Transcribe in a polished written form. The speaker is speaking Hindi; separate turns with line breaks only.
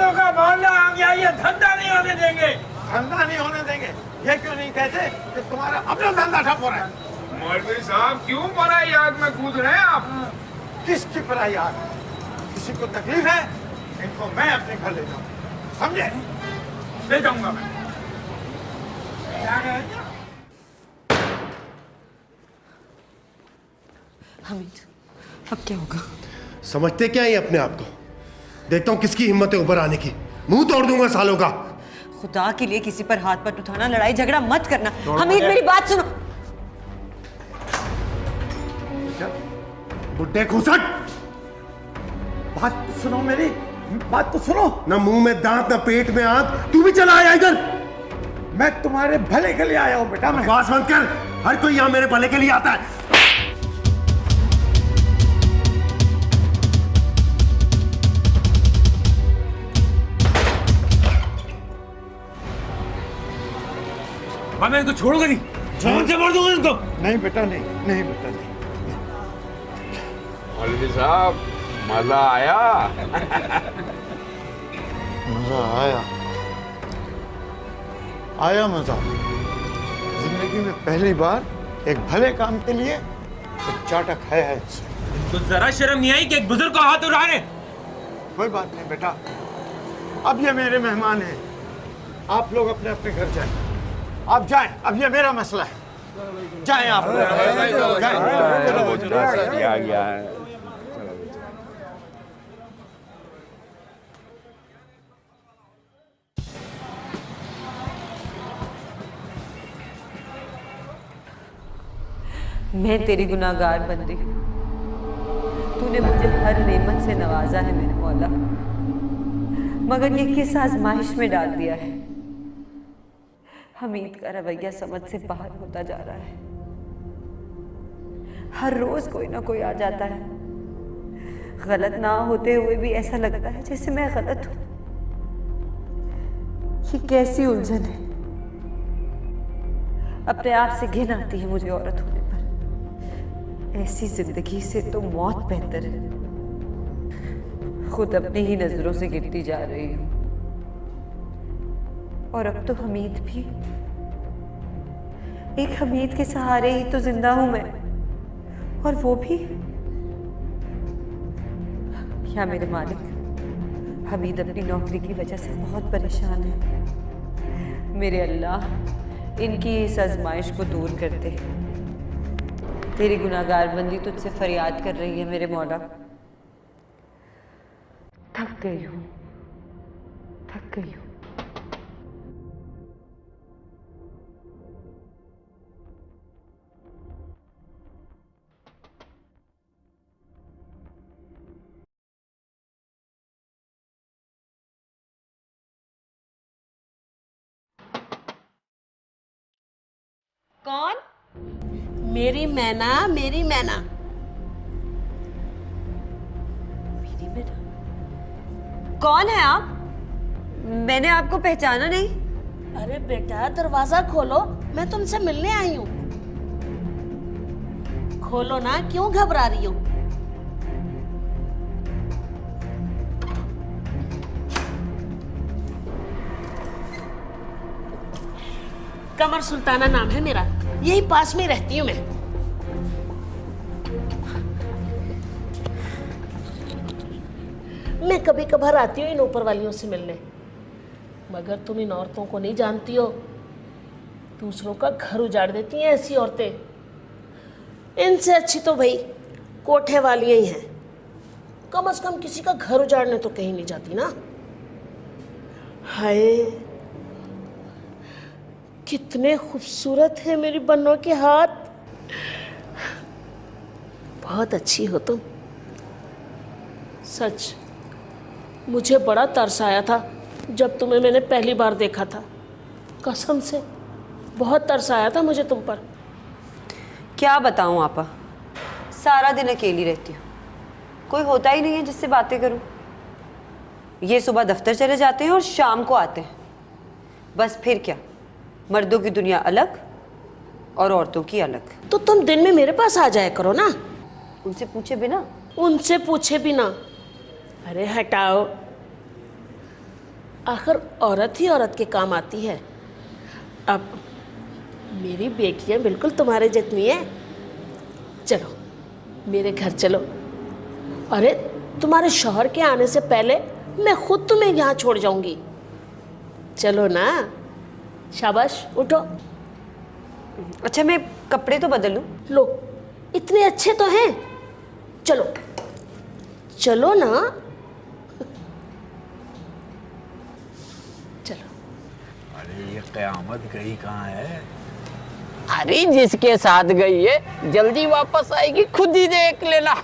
हमीदों का मोहल्ला हम यहाँ ये धंधा नहीं होने देंगे।
धंधा नहीं होने देंगे, ये क्यों नहीं कहते कि तुम्हारा अपना धंधा ठप हो रहा है?
मौलवी साहब क्यों पराई आग में कूद रहे हैं आप?
किसकी पराई आग? किसी को तकलीफ है, इनको मैं अपने घर ले जाऊँ, समझे? ले जाऊंगा मैं।
हमीद, अब क्या होगा?
समझते क्या है अपने आप को? देखता हूँ किसकी हिम्मत है ऊपर आने की। मुंह तोड़ दूंगा सालों का।
खुदा के लिए किसी पर हाथ मत उठाना, लड़ाई झगड़ा मत करना। हमीद मेरी बात सुनो।
बुड्ढे घुसट,
बात तो सुनो मेरी, बात तो सुनो।
ना मुंह में दांत ना पेट में आग, तू भी चला आया इधर।
मैं तुम्हारे भले के लिए आया हूँ बेटा। मैं
बकवास बंद कर, हर कोई यहाँ मेरे भले के लिए आता है।
मैं इनको छोड़ूंगा नहीं, छोड़ से मार दूंगा इनको।
नहीं बेटा, नहीं, नहीं बेटा, नहीं।
मौलवी साहब मजा आया?
मजा आया, आया मजा। जिंदगी में पहली बार एक भले काम के लिए एक चाटा खाया है इससे।
तो जरा शर्म नहीं आई कि एक बुजुर्ग को हाथ उठा रहे?
कोई बात नहीं बेटा, अब ये मेरे मेहमान हैं। आप लोग अपने अपने घर जाएं। आप जाएं, अब ये मेरा मसला है। जाएं आप लोग, जाएं।
आ गया है।
मैं तेरी गुनाहगार बंदी, तूने मुझे हर नेमत से नवाजा है मेरे मौला, मगर ये किस आजमाइश में डाल दिया है। हमीद का रवैया समझ से बाहर होता जा रहा है। हर रोज कोई ना कोई आ जाता है। गलत ना होते हुए भी ऐसा लगता है जैसे मैं गलत हूं। ये कैसी उलझन है। अपने आप से घिन आती है मुझे औरत होने पर। ऐसी जिंदगी से तो मौत बेहतर है। खुद अपनी ही नजरों से गिरती जा रही हूं। और अब तो हमीद भी, एक हमीद के सहारे ही तो जिंदा हूं मैं, और वो भी या मेरे मालिक, हमीद अपनी नौकरी की वजह से बहुत परेशान है। मेरे अल्लाह, इनकी इस आजमाइश को दूर कर दे। तेरी गुनाहगार बंदी तुझसे फरियाद कर रही है मेरे मौला। थक गई हूं, थक गई हूं। कौन?
मेरी मैना, मेरी मैना।
मेरी मैना? कौन है आप? मैंने आपको पहचाना नहीं।
अरे बेटा दरवाजा खोलो, मैं तुमसे मिलने आई हूँ। खोलो ना, क्यों घबरा रही हो? कमर सुल्ताना नाम है मेरा, यही पास में रहती हूँ मैं। मैं कभी कभार आती हूँ इन ऊपर वालियों से मिलने, मगर तुम इन औरतों को नहीं जानती हो। दूसरों का घर उजाड़ देती हैं ऐसी औरतें। इनसे अच्छी तो भाई कोठे वालियाँ ही हैं। कम से कम किसी का घर उजाड़ने तो कहीं नहीं जाती ना। हाय, कितने खूबसूरत है मेरी बन्नों के हाथ। बहुत अच्छी हो तुम। सच, मुझे बड़ा तरस आया था जब तुम्हें मैंने पहली बार देखा था। कसम से बहुत तरस आया था मुझे तुम पर।
क्या बताऊं आपा, सारा दिन अकेली रहती हूँ। कोई होता ही नहीं है जिससे बातें करूं। ये सुबह दफ्तर चले जाते हैं और शाम को आते हैं। बस फिर क्या, मर्दों की दुनिया अलग और औरतों की अलग।
तो तुम दिन में मेरे पास आ जाया करो ना।
उनसे पूछे बिना?
उनसे पूछे बिना? अरे हटाओ, आखिर औरत ही औरत के काम आती है। अब मेरी बेटियां बिल्कुल तुम्हारे जितनी है। चलो मेरे घर चलो। अरे तुम्हारे शौहर के आने से पहले मैं खुद तुम्हें यहाँ छोड़ जाऊंगी। चलो ना, शाबाश उठो।
अच्छा मैं कपड़े तो बदल लूं?
लो, इतने अच्छे तो हैं। चलो चलो ना, चलो।
अरे ये कयामत गई कहाँ है?
अरे जिसके साथ गई है जल्दी वापस आएगी, खुद ही देख लेना।